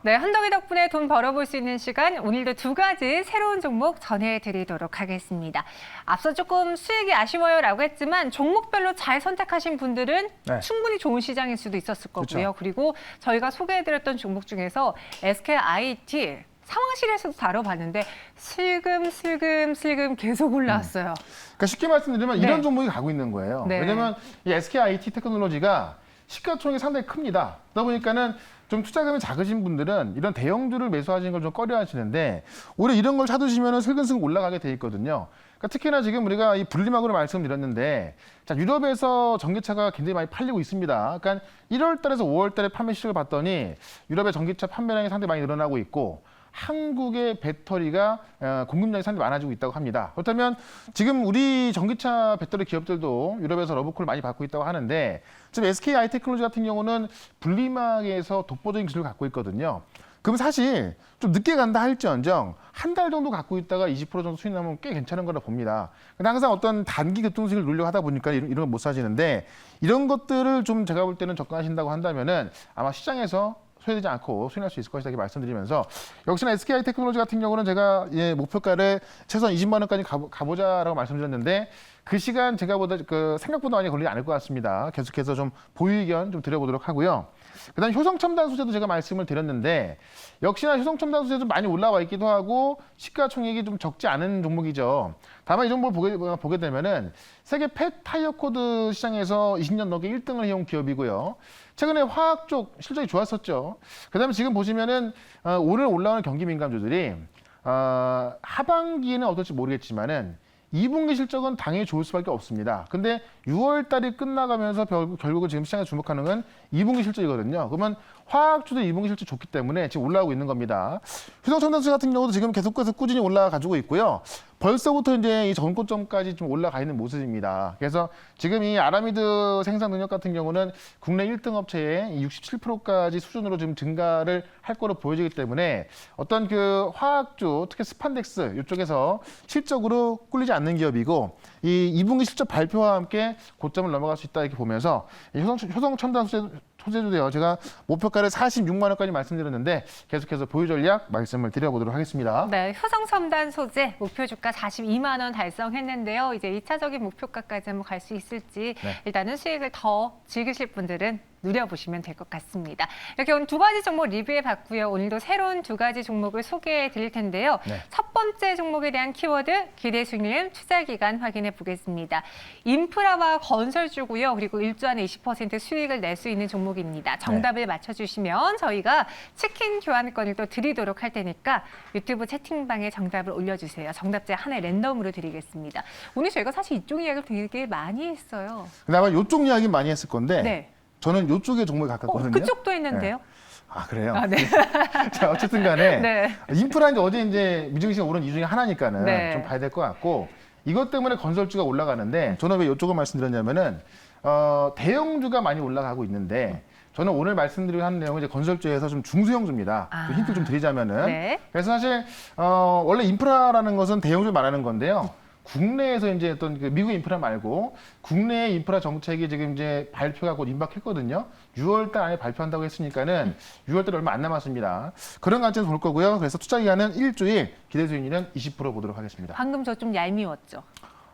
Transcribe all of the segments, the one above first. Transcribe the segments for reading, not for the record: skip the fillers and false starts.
네, 한덕이 덕분에 돈 벌어볼 수 있는 시간, 오늘도 두 가지 새로운 종목 전해드리도록 하겠습니다. 앞서 조금 수익이 아쉬워요라고 했지만 종목별로 잘 선택하신 분들은 네. 충분히 좋은 시장일 수도 있었을 거고요. 그렇죠. 그리고 저희가 소개해드렸던 종목 중에서 SKIT 상황실에서도 다뤄봤는데 슬금슬금 계속 올라왔어요. 그러니까 쉽게 말씀드리면 네. 이런 종목이 가고 있는 거예요. 네. 왜냐하면 이 SKIT 테크놀로지가 시가총액이 상당히 큽니다. 그러다 보니까는 좀 투자금이 작으신 분들은 이런 대형주를 매수하시는 걸 좀 꺼려 하시는데 오히려 이런 걸 사두시면 슬근슬근 올라가게 돼 있거든요. 그러니까 특히나 지금 우리가 이 분리막으로 말씀드렸는데 자, 유럽에서 전기차가 굉장히 많이 팔리고 있습니다. 그러니까 1월 달에서 5월 달에 판매 시작을 봤더니 유럽의 전기차 판매량이 상당히 많이 늘어나고 있고 한국의 배터리가 공급량이 상당히 많아지고 있다고 합니다. 그렇다면 지금 우리 전기차 배터리 기업들도 유럽에서 러브콜을 많이 받고 있다고 하는데 지금 SKI테크놀로지 같은 경우는 분리막에서 독보적인 기술을 갖고 있거든요. 그럼 사실 좀 늦게 간다 할지언정 한 달 정도 갖고 있다가 20% 정도 수익 나면 꽤 괜찮은 거라 봅니다. 근데 항상 어떤 단기 급등수익을 누리려고 하다 보니까 이런 건 못 사시는데 이런 것들을 좀 제가 볼 때는 접근하신다고 한다면은 아마 시장에서 소외되지 않고 수익날 수 있을 것이다 이렇게 말씀드리면서 역시나 SKI테크놀로지 같은 경우는 제가 목표가를 최소한 20만 원까지 가보자라고 말씀드렸는데 그 시간 제가 생각보다 많이 걸리지 않을 것 같습니다. 계속해서 좀 보유 의견 좀 드려보도록 하고요. 그다음 효성첨단 소재도 제가 말씀을 드렸는데 역시나 효성첨단 소재도 많이 올라와 있기도 하고 시가총액이 좀 적지 않은 종목이죠. 다만 이 종목을 보게 되면은 세계 펫 타이어 코드 시장에서 20년 넘게 1등을 해온 기업이고요. 최근에 화학 쪽 실적이 좋았었죠. 그다음에 지금 보시면은 오늘 올라오는 경기 민감주들이 하반기에는 어떨지 모르겠지만은 2분기 실적은 당연히 좋을 수밖에 없습니다. 근데 6월 달이 끝나가면서 결국은 지금 시장에 주목하는 건 2분기 실적이거든요. 그러면 화학주도 2분기 실적 좋기 때문에 지금 올라오고 있는 겁니다. 효성첨단소 같은 경우도 지금 계속해서 꾸준히 올라가지고 있고요. 벌써부터 이제 이 전고점까지 좀 올라가 있는 모습입니다. 그래서 지금 이 아라미드 생산 능력 같은 경우는 국내 1등 업체의 67%까지 수준으로 지금 증가를 할 거로 보여지기 때문에 어떤 그 화학주, 특히 스판덱스 이쪽에서 실적으로 꿀리지 않는 기업이고 이 2분기 실적 발표와 함께 고점을 넘어갈 수 있다 이렇게 보면서 효성첨단 소재주도요. 제가 목표가를 46만 원까지 말씀드렸는데 계속해서 보유 전략 말씀을 드려보도록 하겠습니다. 네, 효성첨단 소재 목표 주가 42만 원 달성했는데요. 이제 2차적인 목표가까지 한번 갈 수 있을지 일단은 수익을 더 즐기실 분들은 누려보시면 될 것 같습니다. 이렇게 오늘 두 가지 종목 리뷰해봤고요. 오늘도 새로운 두 가지 종목을 소개해 드릴 텐데요. 첫 번째 종목에 대한 키워드, 기대 수익률, 투자 기간 확인해 보겠습니다. 인프라와 건설주고요. 그리고 1주 안에 20% 수익을 낼 수 있는 종목입니다. 정답을 맞춰주시면 저희가 치킨 교환권을 또 드리도록 할 테니까 유튜브 채팅방에 정답을 올려주세요. 정답자 하나 랜덤으로 드리겠습니다. 오늘 저희가 사실 이쪽 이야기를 되게 많이 했어요. 근데 아마 이쪽 이야기 많이 했을 건데 네. 저는 이쪽에 종목에 가깝거든요. 그쪽도 했는데요. 아, 그래요? 아, 네. 자, 어쨌든 간에 네. 인프라 어제 이제 미증시가 오른 이 중에 하나니까는 네. 좀 봐야 될 것 같고 이것 때문에 건설주가 올라가는데 저는 왜 이쪽을 말씀드렸냐면은 대형주가 많이 올라가고 있는데 저는 오늘 말씀드리고 하는 내용은 이제 건설주에서 좀 중소형주입니다. 좀 힌트 좀 드리자면은 네. 그래서 사실 원래 인프라라는 것은 대형주를 말하는 건데요. 국내에서 이제 어떤 그 미국 인프라 말고 국내 인프라 정책이 지금 이제 발표가 곧 임박했거든요. 6월 달 안에 발표한다고 했으니까는 6월 달에 얼마 안 남았습니다. 그런 관점에서 볼 거고요. 그래서 투자 기간은 일주일, 기대 수익률은 20% 보도록 하겠습니다. 방금 저 좀 얄미웠죠.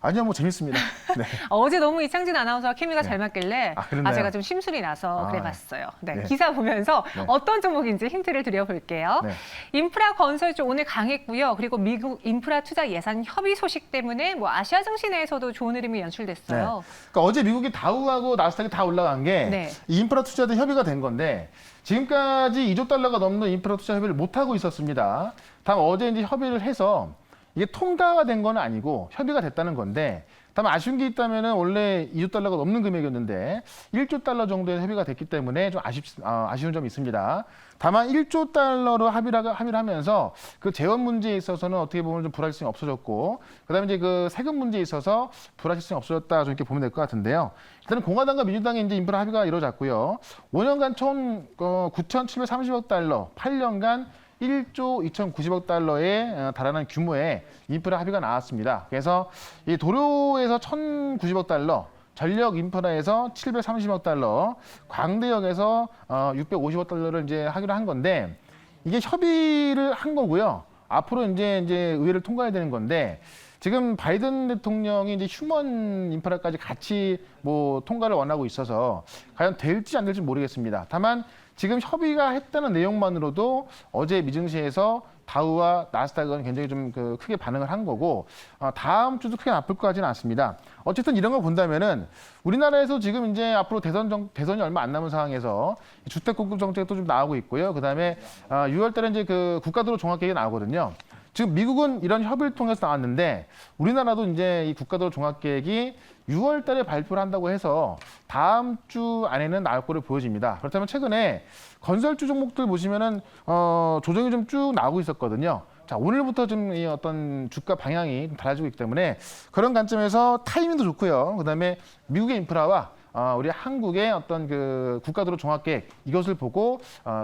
아니요, 뭐 재밌습니다. 네. 어제 너무 이창진 아나운서와 케미가 잘 맞길래 그랬나요? 제가 좀 심술이 나서 아, 그래봤어요. 네, 네. 기사 보면서 네. 어떤 종목인지 힌트를 드려볼게요. 네. 인프라 건설주 오늘 강했고요. 그리고 미국 인프라 투자 예산 협의 소식 때문에 뭐 아시아 증시 내에서도 좋은 흐름이 연출됐어요. 그러니까 어제 미국이 다우하고 나스닥이 다 올라간 게 네. 이 인프라 투자들 협의가 된 건데 지금까지 2조 달러가 넘는 인프라 투자 협의를 못 하고 있었습니다. 다만 어제 이제 협의를 해서 이게 통과가 된 건 아니고 협의가 됐다는 건데 다만 아쉬운 게 있다면은 원래 2조 달러가 넘는 금액이었는데 1조 달러 정도의 협의가 됐기 때문에 좀 아쉬운 점이 있습니다. 다만 1조 달러로 합의를 하면서 그 재원 문제에 있어서는 어떻게 보면 좀 불확실성이 없어졌고 그다음에 이제 그 세금 문제에 있어서 불확실성이 없어졌다 좀 이렇게 보면 될 것 같은데요. 일단은 공화당과 민주당의 이제 인프라 합의가 이루어졌고요. 5년간 총 9,730억 달러, 8년간 1조 2,090억 달러에 달하는 규모의 인프라 합의가 나왔습니다. 그래서 이 도로에서 1,090억 달러, 전력 인프라에서 730억 달러, 광대역에서 650억 달러를 이제 하기로 한 건데 이게 협의를 한 거고요. 앞으로 이제 의회를 통과해야 되는 건데 지금 바이든 대통령이 이제 휴먼 인프라까지 같이 뭐 통과를 원하고 있어서 과연 될지 안 될지 모르겠습니다. 다만 지금 협의가 했다는 내용만으로도 어제 미증시에서 다우와 나스닥은 굉장히 좀 크게 반응을 한 거고 다음 주도 크게 나쁠 것 같지는 않습니다. 어쨌든 이런 걸 본다면은 우리나라에서 지금 이제 앞으로 대선이 얼마 안 남은 상황에서 주택 공급 정책도 좀 나오고 있고요. 그다음에 6월 달에 이제 국가도로 종합계획이 나오거든요. 지금 미국은 이런 협의를 통해서 나왔는데 우리나라도 이제 이 국가도로 종합계획이 6월 달에 발표를 한다고 해서 다음 주 안에는 나올 거로 보여집니다. 그렇다면 최근에 건설주 종목들 보시면은 조정이 좀 쭉 나오고 있었거든요. 자, 오늘부터 좀 이 어떤 주가 방향이 좀 달라지고 있기 때문에 그런 관점에서 타이밍도 좋고요. 그다음에 미국의 인프라와 우리 한국의 어떤 국가도로 종합계획 이것을 보고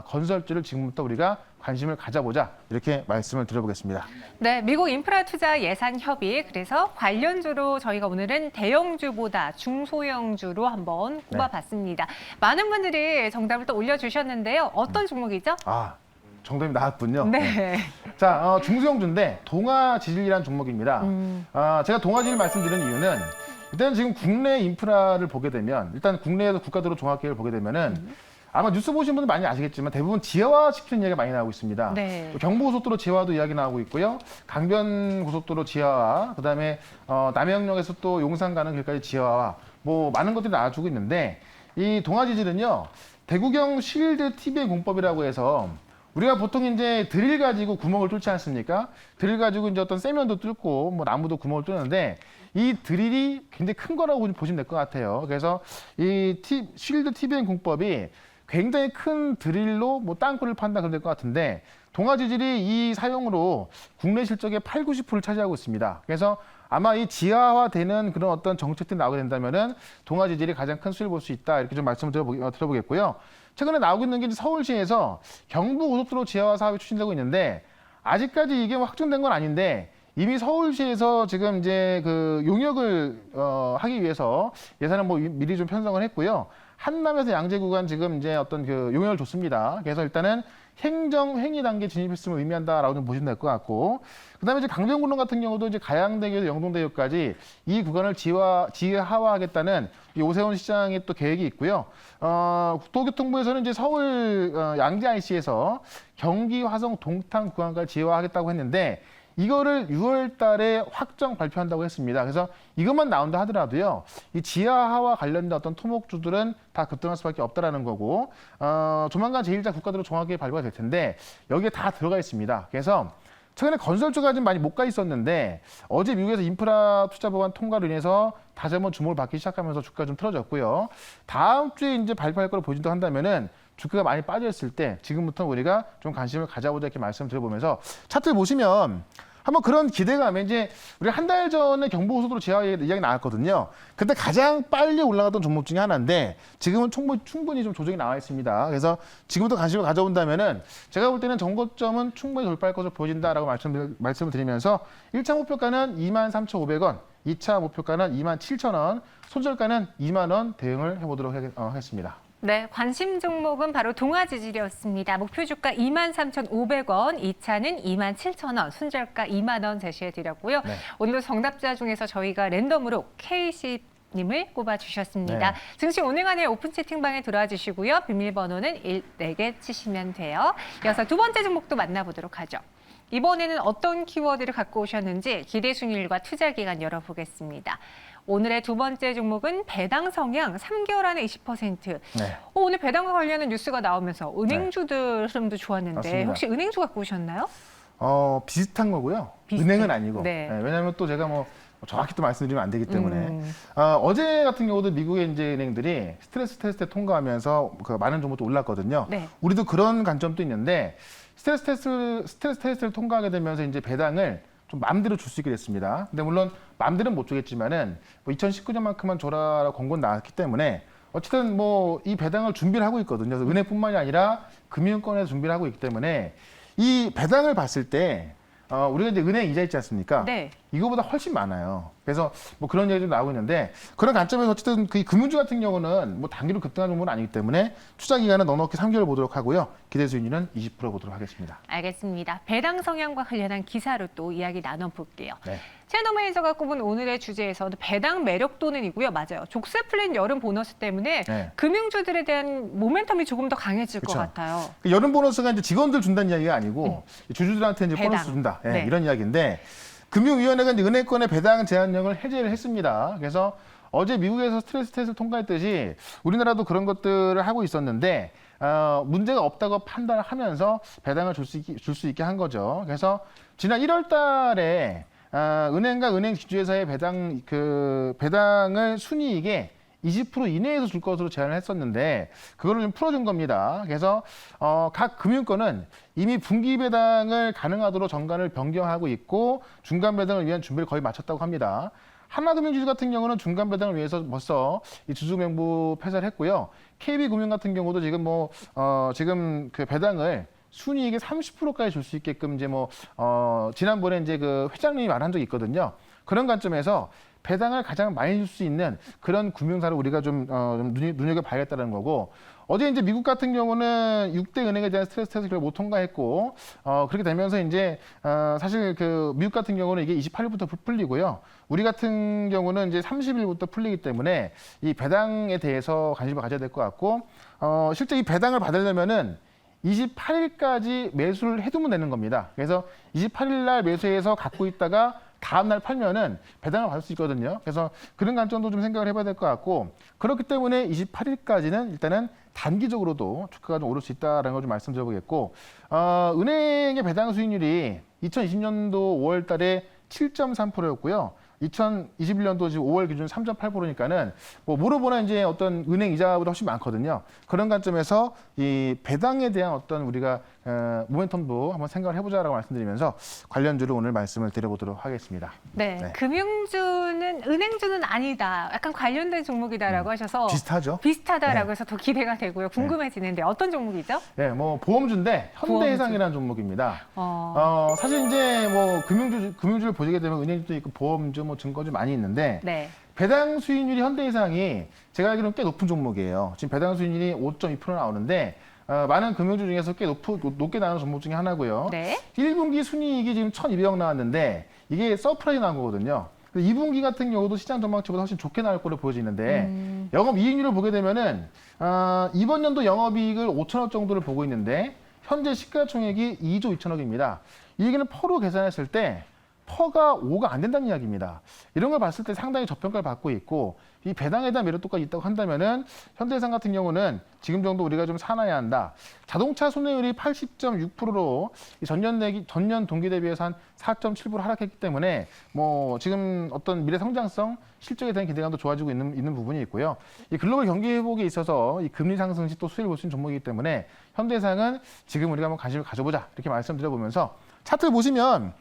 건설주를 지금부터 우리가 관심을 가져보자 이렇게 말씀을 드려보겠습니다. 네, 미국 인프라 투자 예산 협의 그래서 관련주로 저희가 오늘은 대형주보다 중소형주로 한번 꼽아봤습니다. 많은 분들이 정답을 또 올려주셨는데요. 어떤 종목이죠? 정답이 나왔군요. 네. 자, 중소형주인데 동아지질이라는 종목입니다. 제가 동아지질 말씀드리는 이유는 일단 지금 국내 인프라를 보게 되면 일단 국내에서 국가도로 종합계획을 보게 되면은 아마 뉴스 보신 분들 많이 아시겠지만 대부분 지하화 시키는 이야기가 많이 나오고 있습니다. 네. 경부고속도로 지하화도 이야기 나오고 있고요. 강변고속도로 지하화, 그다음에 남해역역에서 또 용산 가는 길까지 지하화, 뭐 많은 것들이 나와주고 있는데 이 동아지질은요 대구경 실드 TBN 공법이라고 해서 우리가 보통 이제 드릴 가지고 구멍을 뚫지 않습니까? 드릴 가지고 이제 어떤 세면도 뚫고 뭐 나무도 구멍을 뚫는데 이 드릴이 굉장히 큰 거라고 보시면 될 것 같아요. 그래서 이 쉴드 TBN 공법이 굉장히 큰 드릴로 뭐 땅굴을 판다 그러면 될 것 같은데 동아지질이 이 사용으로 국내 실적의 80~90%를 차지하고 있습니다. 그래서 아마 이 지하화되는 그런 어떤 정책들이 나오게 된다면은 동아지질이 가장 큰 수익을 볼 수 있다 이렇게 좀 말씀을 드려보겠고요. 최근에 나오고 있는 게 이제 서울시에서 경부고속도로 지하화 사업이 추진되고 있는데 아직까지 이게 확정된 건 아닌데 이미 서울시에서 지금 이제 용역을 하기 위해서 예산을 뭐 미리 좀 편성을 했고요. 한남에서 양재 구간 지금 이제 어떤 용역을 줬습니다. 그래서 일단은 행정 행위 단계 진입했음을 의미한다라고 좀 보시면 될 것 같고, 그다음에 이제 강변군로 같은 경우도 이제 가양대교에서 영동대교까지 이 구간을 지하화하겠다는 이 오세훈 시장의 또 계획이 있고요. 국토교통부에서는 이제 서울 양재 IC에서 경기 화성 동탄 구간까지 지하화하겠다고 했는데. 이거를 6월 달에 확정 발표한다고 했습니다. 그래서 이것만 나온다 하더라도요. 이 지하화와 관련된 어떤 토목주들은 다 급등할 수밖에 없다라는 거고 조만간 제1자 국가도로 종합계획 발표가 될 텐데 여기에 다 들어가 있습니다. 그래서 최근에 건설주가 좀 많이 못 가 있었는데 어제 미국에서 인프라 투자 법안 통과로 인해서 다시 한번 주목을 받기 시작하면서 주가가 좀 틀어졌고요. 다음 주에 이제 발표할 거로 보진다고 한다면은 주가가 많이 빠져있을 때 지금부터 우리가 좀 관심을 가져보자 이렇게 말씀을 드려보면서 차트를 보시면 한번 그런 기대감에 이제 우리 한 달 전에 경부고속도로 지하화 이야기 나왔거든요. 그때 가장 빨리 올라갔던 종목 중에 하나인데 지금은 충분히 좀 조정이 나와 있습니다. 그래서 지금부터 관심을 가져본다면은 제가 볼 때는 정고점은 충분히 돌파할 것으로 보여진다라고 말씀을 드리면서 1차 목표가는 23,500원, 2차 목표가는 27,000원, 손절가는 2만 원 대응을 해보도록 하겠습니다. 네, 관심 종목은 바로 동아지질이었습니다. 목표 주가 23,500원, 2차는 27,000원, 손절가 2만 원 제시해드렸고요. 네. 오늘도 정답자 중에서 저희가 랜덤으로 K10님을 꼽아주셨습니다. 네. 증시 오늘간의 오픈 채팅방에 들어와 주시고요. 비밀번호는 4개 치시면 돼요. 이어서 두 번째 종목도 만나보도록 하죠. 이번에는 어떤 키워드를 갖고 오셨는지 기대 순위일과 투자 기간 열어보겠습니다. 오늘의 두 번째 종목은 배당 성향 3개월 안에 20%. 네. 오늘 배당과 관련된 뉴스가 나오면서 은행주들 흐름도 좋았는데 맞습니다. 혹시 은행주 갖고 오셨나요? 비슷한 거고요. 은행은 아니고. 네. 네, 왜냐하면 또 제가 뭐 정확히 또 말씀드리면 안 되기 때문에 어제 같은 경우도 미국의 이제 은행들이 스트레스 테스트에 통과하면서 많은 종목도 올랐거든요. 네. 우리도 그런 관점도 있는데 스트레스 테스트를 통과하게 되면서 이제 배당을 좀 마음대로 줄 수 있게 됐습니다. 근데 물론 마음대로는 못 주겠지만은 뭐 2019년만큼만 줘라라고 권고는 나왔기 때문에 어쨌든 뭐 이 배당을 준비를 하고 있거든요. 그래서 은행뿐만이 아니라 금융권에서 준비를 하고 있기 때문에 이 배당을 봤을 때 우리가 이제 은행 이자 있지 않습니까? 네. 이거보다 훨씬 많아요. 그래서 뭐 그런 얘기도 나오고 있는데 그런 관점에서 어쨌든 그 금융주 같은 경우는 뭐 단기로 급등한 종목은 아니기 때문에 투자 기간은 넉넉히 3개월 보도록 하고요. 기대 수익률은 20% 보도록 하겠습니다. 알겠습니다. 배당 성향과 관련한 기사로 또 이야기 나눠볼게요. 네. 최현동 매니저가 꼽은 오늘의 주제에서 배당 매력도는이고요. 맞아요. 족쇄 풀린 여름 보너스 때문에 네. 금융주들에 대한 모멘텀이 조금 더 강해질 것 그쵸. 같아요. 그 여름 보너스가 이제 직원들 준다는 이야기가 아니고 주주들한테 이제 배당. 보너스 준다. 예, 네. 이런 이야기인데 금융위원회가 이제 은행권의 배당 제한령을 해제를 했습니다. 그래서 어제 미국에서 스트레스 테스트를 통과했듯이 우리나라도 그런 것들을 하고 있었는데 문제가 없다고 판단을 하면서 배당을 줄 수 있게 한 거죠. 그래서 지난 1월 달에 은행과 은행 지주회사의 배당을 순이익의 20% 이내에서 줄 것으로 제안을 했었는데 그거를 좀 풀어준 겁니다. 그래서 각 금융권은 이미 분기 배당을 가능하도록 정관을 변경하고 있고 중간 배당을 위한 준비를 거의 마쳤다고 합니다. 하나금융지주 같은 경우는 중간 배당을 위해서 벌써 이 주주명부 폐쇄를 했고요. KB금융 같은 경우도 지금 지금 그 배당을 순이익의 30%까지 줄 수 있게끔 이제 지난번에 이제 그 회장님이 말한 적이 있거든요. 그런 관점에서 배당을 가장 많이 줄 수 있는 그런 금융사를 우리가 좀 눈여겨봐야겠다는 거고 어제 이제 미국 같은 경우는 6대 은행에 대한 스트레스 테스트를 못 통과했고 그렇게 되면서 이제 사실 그 미국 같은 경우는 이게 28일부터 풀리고요. 우리 같은 경우는 이제 30일부터 풀리기 때문에 이 배당에 대해서 관심을 가져야 될 것 같고 실제 이 배당을 받으려면은 28일까지 매수를 해두면 되는 겁니다. 그래서 28일 날 매수해서 갖고 있다가 다음 날 팔면은 배당을 받을 수 있거든요. 그래서 그런 관점도 좀 생각을 해봐야 될 것 같고 그렇기 때문에 28일까지는 일단은 단기적으로도 주가가 좀 오를 수 있다는 걸 좀 말씀드려보겠고 은행의 배당 수익률이 2020년도 5월 달에 7.3%였고요. 2021년도 지금 5월 기준 3.8%니까는 뭐로 보나 이제 어떤 은행 이자보다 훨씬 많거든요. 그런 관점에서 이 배당에 대한 어떤 우리가 모멘텀도 한번 생각을 해보자라고 말씀드리면서 관련주를 오늘 말씀을 드려보도록 하겠습니다. 네, 네. 금융주는 은행주는 아니다. 약간 관련된 종목이다라고 하셔서 비슷하죠? 비슷하다라고 네. 해서 더 기대가 되고요. 궁금해지는데 어떤 종목이죠? 네, 보험주인데 현대해상이라는 종목입니다. 사실 이제 금융주를 보시게 되면 은행주도 있고 보험주, 증거주 많이 있는데 네. 배당 수익률이 현대해상이 제가 알기로는 꽤 높은 종목이에요. 지금 배당 수익률이 5.2% 나오는데 많은 금융주 중에서 꽤 높게 나오는 종목 중에 하나고요. 네. 1분기 순이익이 지금 1,200억 나왔는데 이게 서프라이즈 나온 거거든요. 2분기 같은 경우도 시장 전망치보다 훨씬 좋게 나올 거로 보여지는데 영업이익률을 보게 되면은 이번 연도 영업이익을 5천억 정도를 보고 있는데 현재 시가총액이 2조 2천억입니다. 이 얘기는 퍼로 계산했을 때 퍼가 5가 안 된다는 이야기입니다. 이런 걸 봤을 때 상당히 저평가를 받고 있고 이 배당에 대한 매력도가 있다고 한다면은 현대해상 같은 경우는 지금 정도 우리가 좀 사놔야 한다. 자동차 손해율이 80.6%로 전년 동기 대비해서 한 4.7% 하락했기 때문에 지금 어떤 미래 성장성 실적에 대한 기대감도 좋아지고 있는 부분이 있고요. 이 글로벌 경기 회복에 있어서 이 금리 상승 시 또 수혜를 볼 수 있는 종목이기 때문에 현대해상은 지금 우리가 한번 관심을 가져보자 이렇게 말씀드려보면서 차트를 보시면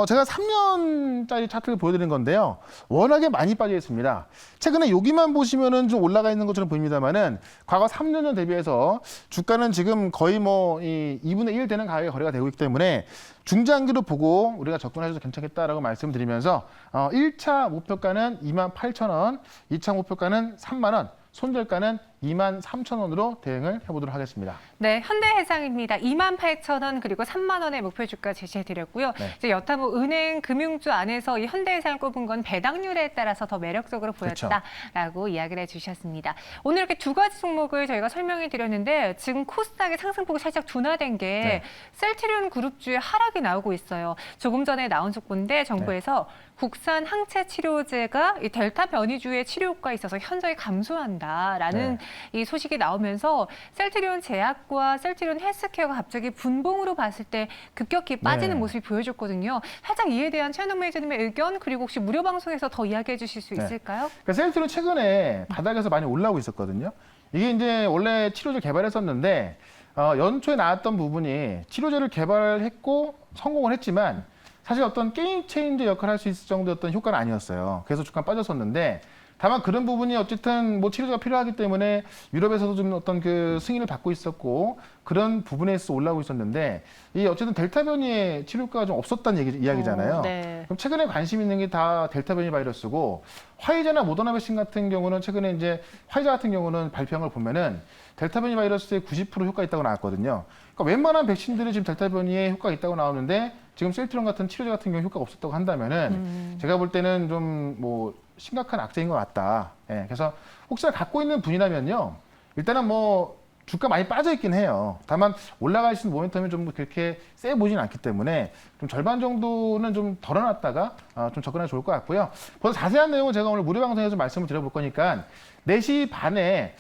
제가 3년짜리 차트를 보여드린 건데요. 워낙에 많이 빠져 있습니다. 최근에 여기만 보시면은 좀 올라가 있는 것처럼 보입니다만은 과거 3년 전 대비해서 주가는 지금 거의 이 2분의 1 되는 가격에 거래가 되고 있기 때문에 중장기로 보고 우리가 접근하셔도 괜찮겠다라고 말씀드리면서 1차 목표가는 28,000원, 2차 목표가는 3만 원, 손절가는 23,000원으로 대응을 해보도록 하겠습니다. 네, 현대해상입니다. 28,000원 그리고 3만 원의 목표 주가 제시해드렸고요. 네. 이제 여타모 은행 금융주 안에서 이 현대해상을 꼽은 건 배당률에 따라서 더 매력적으로 보였다라고 이야기를 해주셨습니다. 오늘 이렇게 두 가지 종목을 저희가 설명해 드렸는데 지금 코스닥의 상승폭이 살짝 둔화된 게 셀트리온 그룹주의 하락이 나오고 있어요. 조금 전에 나온 속보인데 정부에서 국산 항체 치료제가 이 델타 변이주의 치료 효과가 있어서 현저히 감소한다라는 이 소식이 나오면서 셀트리온 제약과 셀트리온 헬스케어가 갑자기 분봉으로 봤을 때 급격히 빠지는 모습이 보여줬거든요. 살짝 이에 대한 최현동 매니저님의 의견 그리고 혹시 무료 방송에서 더 이야기해 주실 수 있을까요? 그러니까 셀트리온 최근에 바닥에서 많이 올라오고 있었거든요. 이게 이제 원래 치료제 개발했었는데 연초에 나왔던 부분이 치료제를 개발했고 성공을 했지만 사실 어떤 게임 체인저 역할을 할 수 있을 정도의 어떤 효과는 아니었어요. 그래서 주가 빠졌었는데 다만 그런 부분이 어쨌든 뭐 치료가 필요하기 때문에 유럽에서도 좀 어떤 그 승인을 받고 있었고 그런 부분에서 올라오고 있었는데 이 어쨌든 델타 변이의 치료가 좀 없었다는 이야기잖아요. 네. 그럼 최근에 관심 있는 게 다 델타 변이 바이러스고 화이자나 모더나 백신 같은 경우는 최근에 이제 화이자 같은 경우는 발표한 걸 보면은 델타 변이 바이러스에 90% 효과 있다고 나왔거든요. 그러니까 웬만한 백신들이 지금 델타 변이에 효과가 있다고 나오는데 지금 셀트론 같은 치료제 같은 경우 효과가 없었다고 한다면은 제가 볼 때는 좀 뭐 심각한 악재인 것 같다. 예, 그래서 혹시나 갖고 있는 분이라면요. 일단은 뭐 주가 많이 빠져 있긴 해요. 다만 올라갈 수 있는 모멘텀이 좀 그렇게 세 보진 않기 때문에 좀 절반 정도는 좀 덜어놨다가 좀 접근하기 좋을 것 같고요. 더 자세한 내용은 제가 오늘 무료 방송에서 말씀을 드려볼 거니까 4시 반에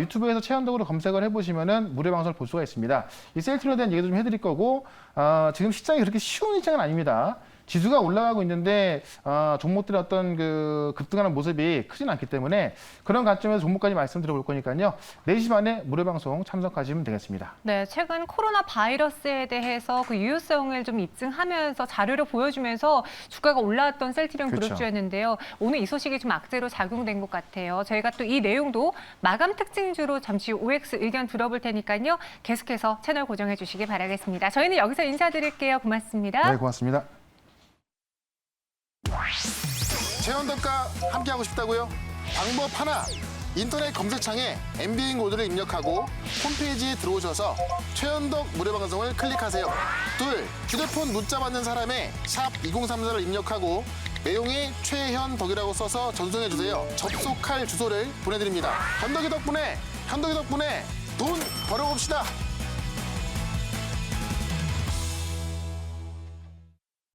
유튜브에서 최현덕으로 검색을 해보시면은 무료 방송을 볼 수가 있습니다. 이 셀트론에 대한 얘기도 좀 해드릴 거고 지금 시장이 그렇게 쉬운 시장은 아닙니다. 지수가 올라가고 있는데 종목들의 어떤 그 급등하는 모습이 크진 않기 때문에 그런 관점에서 종목까지 말씀드려 볼 거니까요. 4시 반에 무료 방송 참석하시면 되겠습니다. 네, 최근 코로나 바이러스에 대해서 그 유효성을 좀 입증하면서 자료를 보여주면서 주가가 올라왔던 셀트리온 그렇죠. 그룹주였는데요. 오늘 이 소식이 좀 악재로 작용된 것 같아요. 저희가 또 이 내용도 마감 특징주로 잠시 후 OX 의견 들어볼 테니까요. 계속해서 채널 고정해 주시기 바라겠습니다. 저희는 여기서 인사드릴게요. 고맙습니다. 네, 고맙습니다. 최현덕과 함께하고 싶다고요? 방법 하나, 인터넷 검색창에 MBN 코드를 입력하고 홈페이지에 들어오셔서 최현덕 무료 방송을 클릭하세요. 둘, 휴대폰 문자 받는 사람의 샵 2034를 입력하고 내용에 최현덕이라고 써서 전송해 주세요. 접속할 주소를 보내드립니다. 현덕이 덕분에 돈 벌어봅시다.